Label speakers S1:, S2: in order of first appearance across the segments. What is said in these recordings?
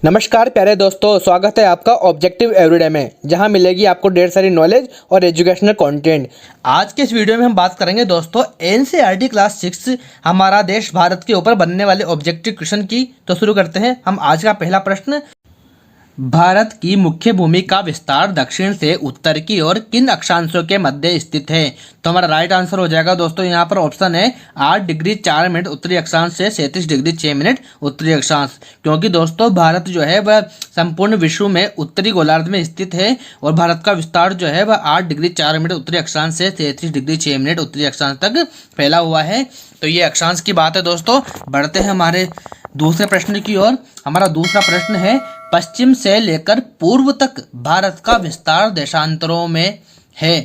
S1: नमस्कार प्यारे दोस्तों, स्वागत है आपका ऑब्जेक्टिव एवरीडे में, जहां मिलेगी आपको ढेर सारी नॉलेज और एजुकेशनल कंटेंट। आज के इस वीडियो में हम बात करेंगे दोस्तों एनसीईआरटी क्लास 6 हमारा देश भारत के ऊपर बनने वाले ऑब्जेक्टिव क्वेश्चन की। तो शुरू करते हैं हम आज का पहला प्रश्न। भारत की मुख्य भूमि का विस्तार दक्षिण से उत्तर की ओर किन अक्षांशों के मध्य स्थित है? तो हमारा राइट आंसर हो जाएगा दोस्तों, यहाँ पर ऑप्शन है 8 डिग्री 4 मिनट उत्तरी अक्षांश से 37 डिग्री 6 मिनट उत्तरी अक्षांश। क्योंकि दोस्तों भारत जो है वह संपूर्ण विश्व में उत्तरी गोलार्ध में स्थित है और भारत का विस्तार जो है वह 8 डिग्री 4 मिनट उत्तरी अक्षांश से 33 डिग्री 6 मिनट उत्तरी अक्षांश तक फैला हुआ है। तो ये अक्षांश की बात है दोस्तों। बढ़ते हैं हमारे दूसरे प्रश्न की ओर। हमारा दूसरा प्रश्न है, पश्चिम से लेकर पूर्व तक भारत का विस्तार देशांतरों में है।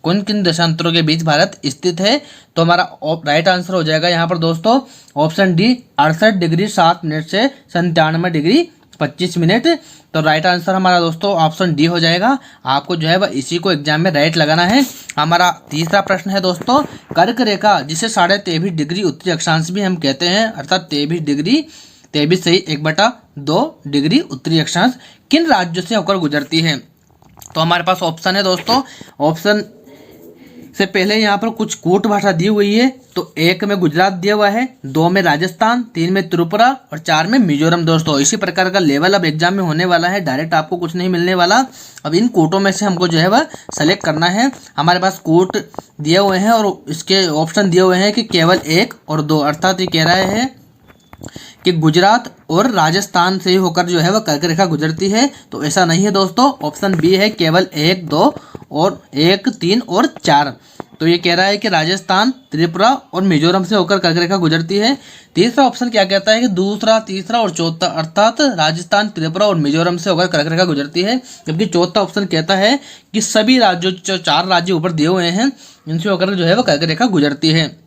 S1: किन किन देशांतरों के बीच भारत स्थित है? तो हमारा राइट आंसर हो जाएगा यहाँ पर दोस्तों ऑप्शन डी 68 डिग्री 7 मिनट से 97 डिग्री 25 मिनट। तो राइट आंसर हमारा दोस्तों ऑप्शन डी हो जाएगा। आपको जो है वह इसी को एग्जाम में राइट लगाना है। हमारा तीसरा प्रश्न है दोस्तों, कर्क रेखा जिसे 23.5 डिग्री उत्तरी अक्षांश भी हम कहते हैं, अर्थात 23 सही 1/2 डिग्री उत्तरी अक्षांश किन राज्यों से होकर गुजरती है? तो हमारे पास ऑप्शन है दोस्तों, ऑप्शन से पहले यहाँ पर कुछ कूट भाषा दी हुई है। तो 1 में गुजरात दिया हुआ है, 2 में राजस्थान, 3 में त्रिपुरा और 4 में मिजोरम। दोस्तों इसी प्रकार का लेवल अब एग्जाम में होने वाला है, डायरेक्ट आपको कुछ नहीं मिलने वाला। अब इन कोटों में से हमको जो है वह सेलेक्ट करना है। हमारे पास कोट दिए हुए हैं और इसके ऑप्शन दिए हुए हैं कि केवल 1 और 2, अर्थात ये कह रहा है कि गुजरात और राजस्थान से होकर जो है वह कर्क रेखा गुजरती है। तो ऐसा नहीं है दोस्तों, ऑप्शन बी है केवल 1, 2 और 1, 3 और 4। तो ये कह रहा है कि राजस्थान, त्रिपुरा और मिजोरम से होकर कर्क रेखा गुजरती है। तीसरा ऑप्शन क्या कहता है कि दूसरा, तीसरा और चौथा, अर्थात राजस्थान, त्रिपुरा और मिजोरम से होकर कर्क रेखा गुजरती है। जबकि चौथा ऑप्शन कहता है कि सभी राज्यों, जो 4 राज्य ऊपर दिए हुए हैं, इनसे होकर जो है वह कर्क रेखा गुजरती है।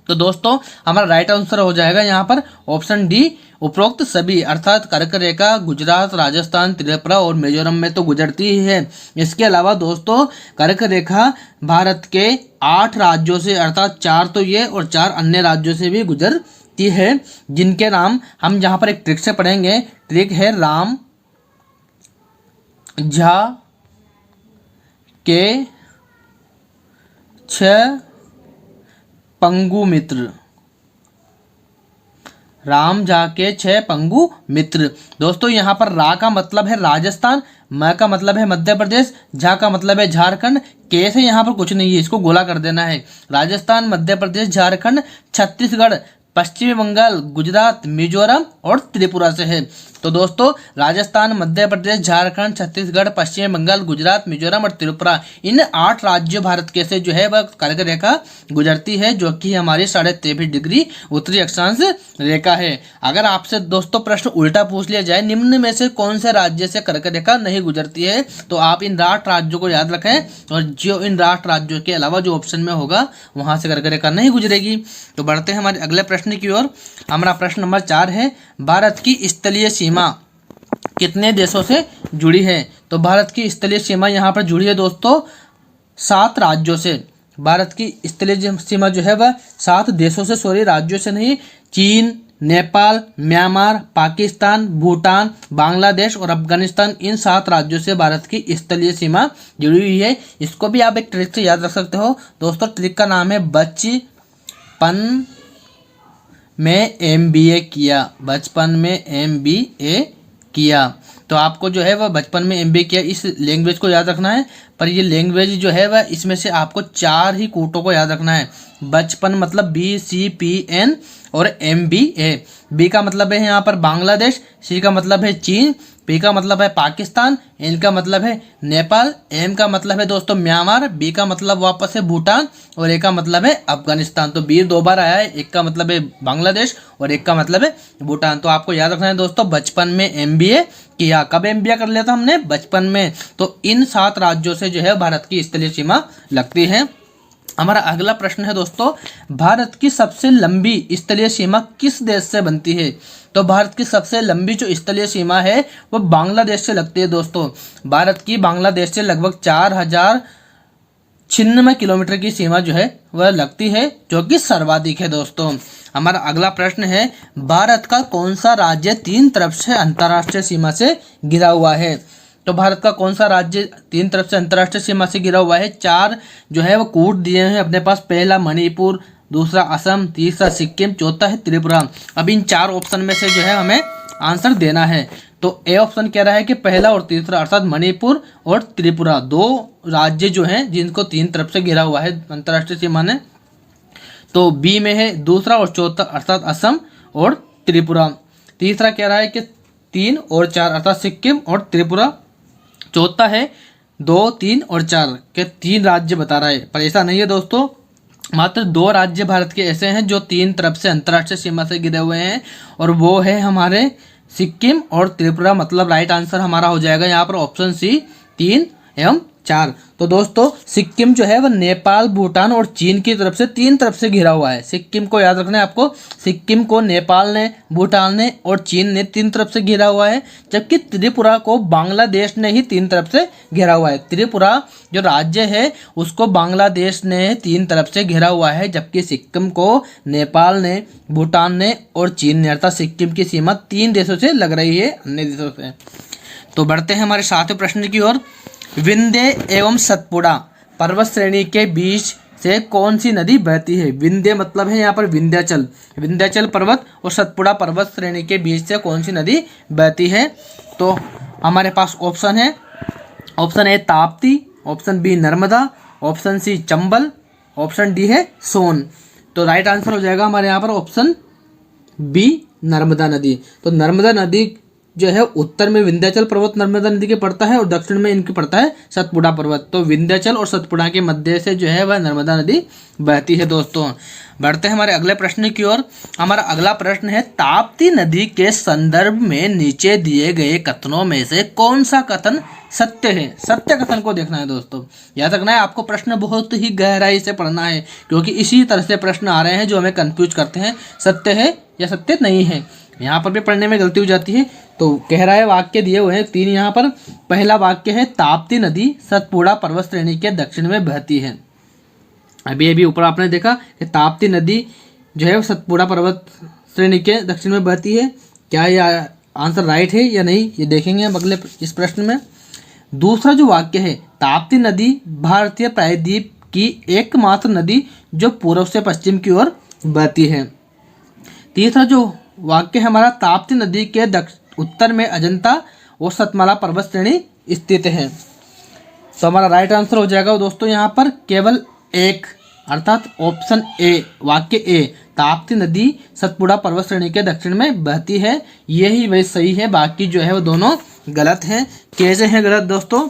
S1: तो दोस्तों हमारा राइट आंसर हो जाएगा यहाँ पर ऑप्शन डी उपरोक्त सभी, अर्थात कर्क रेखा गुजरात, राजस्थान, त्रिपुरा और मिजोरम में तो गुजरती ही है। इसके अलावा दोस्तों कर्क रेखा भारत के 8 राज्यों से, अर्थात 4 तो ये और 4 अन्य राज्यों से भी गुजरती है, जिनके नाम हम यहाँ पर एक ट्रिक से पढ़ेंगे। ट्रिक है राम झा के 6 पंगु मित्र। राम झा के 6 पंगु मित्र। दोस्तों यहाँ पर रा का मतलब है राजस्थान, म का मतलब है मध्य प्रदेश, झा का मतलब है झारखंड, के से यहाँ पर कुछ नहीं है, इसको गोला कर देना है। राजस्थान, मध्य प्रदेश, झारखंड, छत्तीसगढ़, पश्चिमी बंगाल, गुजरात, मिजोरम और त्रिपुरा से है। तो दोस्तों राजस्थान, मध्य प्रदेश, झारखंड, छत्तीसगढ़, पश्चिमी बंगाल, गुजरात, मिजोरम और त्रिपुरा, इन 8 राज्यों भारत के से जो है वह कर्क रेखा गुजरती है, जो कि हमारी 23.5 डिग्री उत्तरी अक्षांश रेखा है। अगर आपसे दोस्तों प्रश्न उल्टा पूछ लिया जाए, निम्न में से कौन से राज्य से कर्क रेखा नहीं गुजरती है, तो आप इन 8 राज्यों को याद रखें और जो इन 8 राज्यों के अलावा जो ऑप्शन में होगा वहां से कर्क रेखा नहीं गुजरेगी। तो बढ़ते हैं हमारे अगले प्रश्न की ओर। हमारा प्रश्न नंबर 4 है, भारत की स्थलीय सीमा कितने देशों से जुड़ी है? तो भारत की स्थलीय सीमा यहाँ पर जुड़ी है दोस्तों 7 राज्यों से। भारत की स्थलीय सीमा जो है वह 7 देशों से, सॉरी राज्यों से नहीं, चीन, नेपाल, म्यांमार, पाकिस्तान, भूटान, बांग्लादेश और अफगानिस्तान, इन 7 राज्यों से भारत की स्थलीय सीमा जुड़ी हुई है। इसको भी आप एक ट्रिक से याद रख सकते हो दोस्तों। ट्रिक का नाम है बचपन में MBA किया। बचपन में MBA किया। तो आपको जो है वह बचपन में MBA किया, इस लैंग्वेज को याद रखना है। पर ये लैंग्वेज जो है वह इसमें से आपको 4 ही कोटों को याद रखना है। बचपन मतलब BCPN और MBA। B का मतलब है यहाँ पर बांग्लादेश, C का मतलब है चीन, P का मतलब है पाकिस्तान, N का मतलब है नेपाल, M का मतलब है दोस्तों म्यांमार, B का मतलब वापस है भूटान और A का मतलब है अफगानिस्तान। तो B 2 बार आया है, एक का मतलब है बांग्लादेश और एक का मतलब है भूटान। तो आपको याद रखना है दोस्तों बचपन में MBA किया। कब MBA कर लिया था हमने? बचपन में। तो इन 7 राज्यों से जो है भारत की स्थलीय सीमा लगती है। हमारा अगला प्रश्न है दोस्तों, भारत की सबसे लंबी स्थलीय सीमा किस देश से बनती है? तो भारत की सबसे लंबी जो स्थलीय सीमा है वो बांग्लादेश से लगती है दोस्तों। भारत की बांग्लादेश से लगभग 4096 किलोमीटर की सीमा जो है वह लगती है, जो कि सर्वाधिक है दोस्तों। हमारा अगला प्रश्न है, भारत का कौन सा राज्य तीन तरफ से अंतर्राष्ट्रीय सीमा से घिरा हुआ है? तो भारत का कौन सा राज्य तीन तरफ से अंतर्राष्ट्रीय सीमा से घिरा हुआ है? चार जो है वो कूट दिए हैं अपने पास। पहला मणिपुर, दूसरा असम, तीसरा सिक्किम, चौथा है त्रिपुरा। अब इन चार ऑप्शन में से जो है हमें आंसर देना है। तो ए ऑप्शन कह रहा है कि पहला और तीसरा अर्थात मणिपुर और त्रिपुरा दो राज्य जो हैं जिनको तीन तरफ से घिरा हुआ है अंतर्राष्ट्रीय सीमा ने। तो बी में है दूसरा और चौथा अर्थात असम और त्रिपुरा। तीसरा कह रहा है कि 3 और 4 अर्थात सिक्किम और त्रिपुरा। चौथा है 2, 3 और 4 के 3 राज्य बता रहा है, पर ऐसा नहीं है दोस्तों। मात्र 2 राज्य भारत के ऐसे हैं जो तीन तरफ से अंतर्राष्ट्रीय सीमा से घिरे हुए हैं, और वो है हमारे सिक्किम और त्रिपुरा। मतलब राइट आंसर हमारा हो जाएगा यहाँ पर ऑप्शन सी 3 एवं 4। तो दोस्तों सिक्किम जो है वह नेपाल, भूटान और चीन की तरफ से तीन तरफ से घिरा हुआ है। सिक्किम को याद रखना है आपको, सिक्किम को नेपाल ने, भूटान ने और चीन ने तीन तरफ से घिरा हुआ है, जबकि त्रिपुरा को बांग्लादेश ने ही तीन तरफ से घिरा हुआ है। त्रिपुरा जो राज्य है उसको बांग्लादेश ने तीन तरफ से घिरा हुआ है, जबकि सिक्किम को नेपाल ने, भूटान ने और चीन ने, अर्थात सिक्किम की सीमा 3 देशों से लग रही है, अन्य देशों से। तो बढ़ते हैं हमारे 7वें प्रश्न की ओर। विंध्य एवं सतपुड़ा पर्वत श्रेणी के बीच से कौन सी नदी बहती है? विंध्य मतलब है यहाँ पर विंध्याचल, विंध्याचल पर्वत और सतपुड़ा पर्वत श्रेणी के बीच से कौन सी नदी बहती है? तो हमारे पास ऑप्शन है, option A Tapti, option B Narmada, option C Chambal, option D है सोन। तो राइट आंसर हो जाएगा हमारे यहाँ पर ऑप्शन बी नर्मदा नदी। तो नर्मदा नदी जो है उत्तर में विंध्याचल पर्वत नर्मदा नदी के पड़ता है और दक्षिण में इनके पड़ता है सतपुड़ा पर्वत। तो विंध्याचल और सतपुड़ा के मध्य से जो है वह नर्मदा नदी बहती है। दोस्तों बढ़ते हैं हमारे अगले प्रश्न की ओर। हमारा अगला प्रश्न है, ताप्ती नदी के संदर्भ में नीचे दिए गए कथनों में से कौन सा कथन सत्य है? सत्य कथन को देखना है दोस्तों, याद रखना है आपको। प्रश्न बहुत ही गहराई से पढ़ना है, क्योंकि इसी तरह से प्रश्न आ रहे हैं जो हमें कंफ्यूज करते हैं, सत्य है या सत्य नहीं है। यहाँ पर भी पढ़ने में गलती हो जाती है। तो कह रहा है, वाक्य दिए हुए हैं 3 यहाँ पर। पहला वाक्य है, ताप्ती नदी सतपुड़ा पर्वत श्रेणी के दक्षिण में बहती है। अभी ऊपर आपने देखा कि ताप्ती नदी जो है सतपुड़ा पर्वत श्रेणी के दक्षिण में बहती है। क्या ये आंसर राइट है या नहीं, ये देखेंगे हम अगले इस प्रश्न में। दूसरा जो वाक्य है, ताप्ती नदी भारतीय प्रायद्वीप की एकमात्र नदी जो पूर्व से पश्चिम की ओर बहती है। तीसरा जो वाक्य हमारा, ताप्ती नदी के उत्तर में अजंता और सतमाला पर्वत श्रेणी स्थित है। तो हमारा राइट आंसर हो जाएगा दोस्तों यहाँ पर केवल एक, अर्थात ऑप्शन ए, वाक्य ए, ताप्ती नदी सतपुड़ा पर्वत श्रेणी के दक्षिण में बहती है, यही वही सही है। बाकी जो है वो दोनों गलत हैं। कैसे हैं गलत दोस्तों?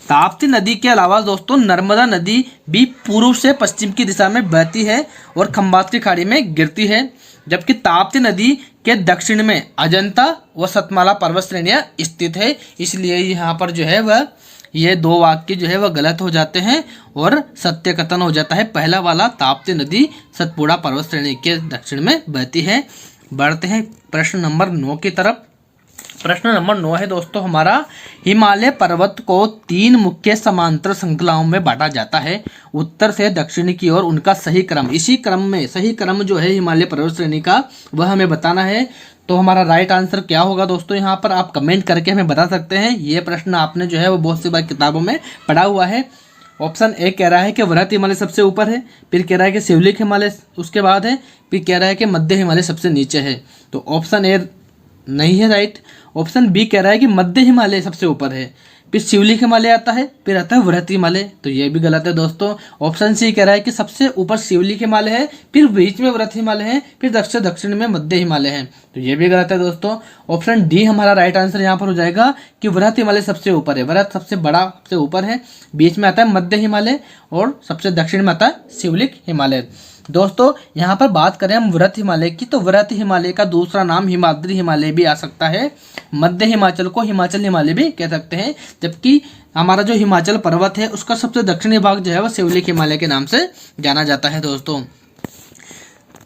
S1: ताप्ती नदी के अलावा दोस्तों नर्मदा नदी भी पूर्व से पश्चिम की दिशा में बहती है और खंबात की खाड़ी में गिरती है, जबकि ताप्ती नदी के दक्षिण में अजंता व सतमाला पर्वत श्रेणियां स्थित है। इसलिए यहाँ पर जो है वह ये 2 वाक्य जो है वह गलत हो जाते हैं और सत्य कथन हो जाता है पहला वाला, ताप्ती नदी सतपुड़ा पर्वत श्रेणी के दक्षिण में बहती है। बढ़ते हैं प्रश्न नंबर 9 की तरफ। प्रश्न नंबर 9 है दोस्तों हमारा, हिमालय पर्वत को 3 मुख्य समांतर श्रृंखलाओं में बांटा जाता है, उत्तर से दक्षिण की ओर उनका सही क्रम। इसी क्रम में सही क्रम जो है हिमालय पर्वत श्रेणी का वह हमें बताना है। तो हमारा राइट आंसर क्या होगा दोस्तों, यहाँ पर आप कमेंट करके हमें बता सकते हैं। ये प्रश्न आपने जो है वो बहुत सी बार किताबों में पढ़ा हुआ है। ऑप्शन ए कह रहा है कि वृहत हिमालय सबसे ऊपर है, फिर कह रहा है कि शिवलिक हिमालय उसके बाद है, फिर कह रहा है कि मध्य हिमालय सबसे नीचे है। तो ऑप्शन ए नहीं है राइट। ऑप्शन बी कह रहा है कि मध्य हिमालय सबसे ऊपर है, फिर शिवलिक हिमालय आता है, फिर आता है वृहत हिमालय। तो ये भी गलत है दोस्तों। ऑप्शन सी कह रहा है कि सबसे ऊपर शिवलिक हिमालय है, फिर बीच में वृहत हिमालय है, फिर दक्षिण में मध्य हिमालय है। तो ये भी गलत है दोस्तों। ऑप्शन डी हमारा राइट आंसर यहाँ पर हो जाएगा कि वृहत हिमालय सबसे ऊपर है। वृहत सबसे बड़ा, सबसे ऊपर है, बीच में आता है मध्य हिमालय और सबसे दक्षिण में आता है शिवलिक हिमालय। दोस्तों यहाँ पर बात करें हम वृहत हिमालय की, तो वृहत हिमालय का दूसरा नाम हिमाद्री हिमालय भी आ सकता है। मध्य हिमाचल को हिमाचल हिमालय भी कह सकते हैं, जबकि हमारा जो हिमाचल पर्वत है उसका सबसे दक्षिणी भाग जो है वह शिवलिक हिमालय के नाम से जाना जाता है। दोस्तों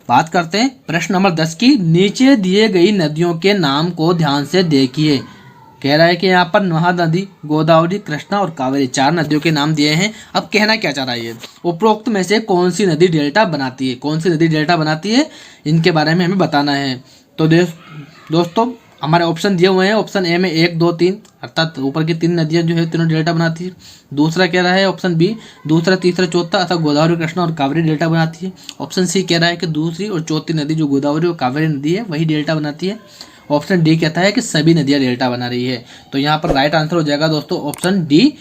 S1: बात करते हैं प्रश्न नंबर 10 की। नीचे दिए गई नदियों के नाम को ध्यान से देखिए। कह रहा है कि यहाँ पर महानदी, गोदावरी, कृष्णा और कावेरी 4 नदियों के नाम दिए हैं। अब कहना क्या चाह रहा है ये, उपरोक्त में से कौन सी नदी डेल्टा बनाती है, कौन सी नदी डेल्टा बनाती है, इनके बारे में हमें बताना है। तो दोस्तों हमारे ऑप्शन दिए हुए हैं। ऑप्शन ए में 1, 2, 3 अर्थात ऊपर की 3 नदियां जो है तीनों डेल्टा बनाती है। दूसरा कह रहा है ऑप्शन बी दूसरा, तीसरा, चौथा अर्थात गोदावरी, कृष्णा और कावेरी डेल्टा बनाती है। ऑप्शन सी कह रहा है कि दूसरी और चौथी नदी जो गोदावरी और कावेरी नदी है वही डेल्टा बनाती है। ऑप्शन डी कहता है कि सभी नदियां डेल्टा बना रही है। तो यहाँ पर राइट आंसर हो जाएगा दोस्तों ऑप्शन डी,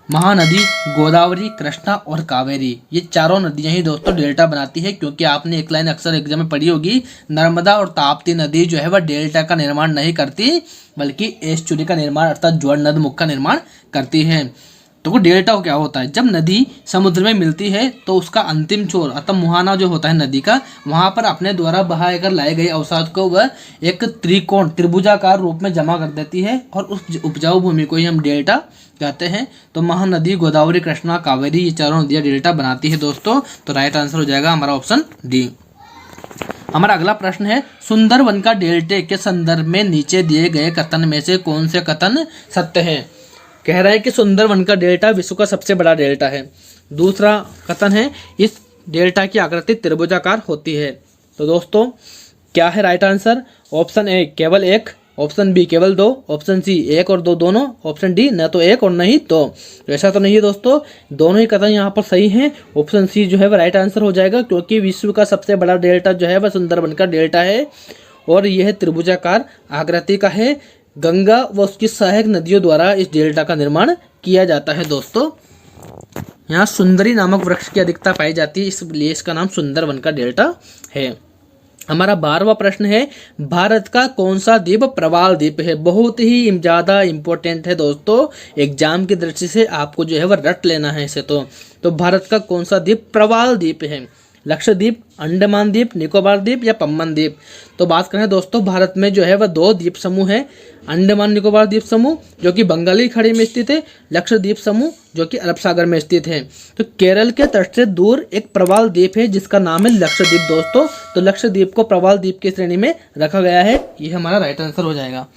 S1: महानदी, गोदावरी, कृष्णा और कावेरी, ये चारों नदियां ही दोस्तों डेल्टा बनाती है। क्योंकि आपने एक लाइन अक्सर एग्जाम में पढ़ी होगी, नर्मदा और ताप्ती नदी जो है वह डेल्टा का निर्माण नहीं करती बल्कि एस्चुरी का निर्माण अर्थात जोड़ नदमुख का निर्माण करती है। तो डेल्टा क्या होता है, जब नदी समुद्र में मिलती है तो उसका अंतिम छोर अर्थात मुहाना जो होता है नदी का, वहां पर अपने द्वारा बहाए कर लाए गए अवसाद को वह एक त्रिभुजाकार रूप में जमा कर देती है और उस उपजाऊ भूमि को ही हम डेल्टा कहते हैं। तो महानदी, गोदावरी, कृष्णा, कावेरी ये चारों नदियां डेल्टा बनाती है दोस्तों। तो राइट आंसर हो जाएगा हमारा ऑप्शन डी। हमारा अगला प्रश्न है, सुंदरवन का डेल्टे के संदर्भ में नीचे दिए गए कथन में से कौन से कथन सत्य है। कह रहा है कि सुंदरवन का डेल्टा विश्व का सबसे बड़ा डेल्टा है। दूसरा कथन है, इस डेल्टा की आकृति त्रिभुजाकार होती है। तो दोस्तों क्या है राइट आंसर, ऑप्शन ए केवल 1, ऑप्शन बी केवल 2, ऑप्शन सी 1 और 2 दोनों, ऑप्शन डी न तो 1 और न ही 2। ऐसा तो नहीं है दोस्तों, दोनों ही कथन यहाँ पर सही हैं। ऑप्शन सी जो है वह राइट आंसर हो जाएगा क्योंकि विश्व का सबसे बड़ा डेल्टा जो है वह सुंदरवन का डेल्टा है और यह त्रिभुजाकार आकृति का है। गंगा व उसकी सहायक नदियों द्वारा इस डेल्टा का निर्माण किया जाता है। दोस्तों यहाँ सुंदरी नामक वृक्ष की अधिकता पाई जाती है, इसलिए इसका नाम सुंदरवन का डेल्टा है। हमारा 12वां प्रश्न है, भारत का कौन सा द्वीप प्रवाल द्वीप है। बहुत ही ज्यादा इंपॉर्टेंट है दोस्तों, एग्जाम की दृष्टि से आपको जो है वह रट लेना है इसे। तो भारत का कौन सा द्वीप प्रवाल द्वीप है, लक्षद्वीप, अंडमान द्वीप, निकोबार द्वीप या पम्बन द्वीप। तो बात करें दोस्तों, भारत में जो है वह 2 द्वीप समूह है, अंडमान निकोबार द्वीप समूह जो कि बंगाली खाड़ी में स्थित है, लक्षद्वीप समूह जो कि अरब सागर में स्थित है। तो केरल के तट से दूर एक प्रवाल द्वीप है जिसका नाम है लक्षद्वीप दोस्तों। तो लक्षद्वीप को प्रवाल द्वीप की श्रेणी में रखा गया है, ये हमारा राइट आंसर हो जाएगा।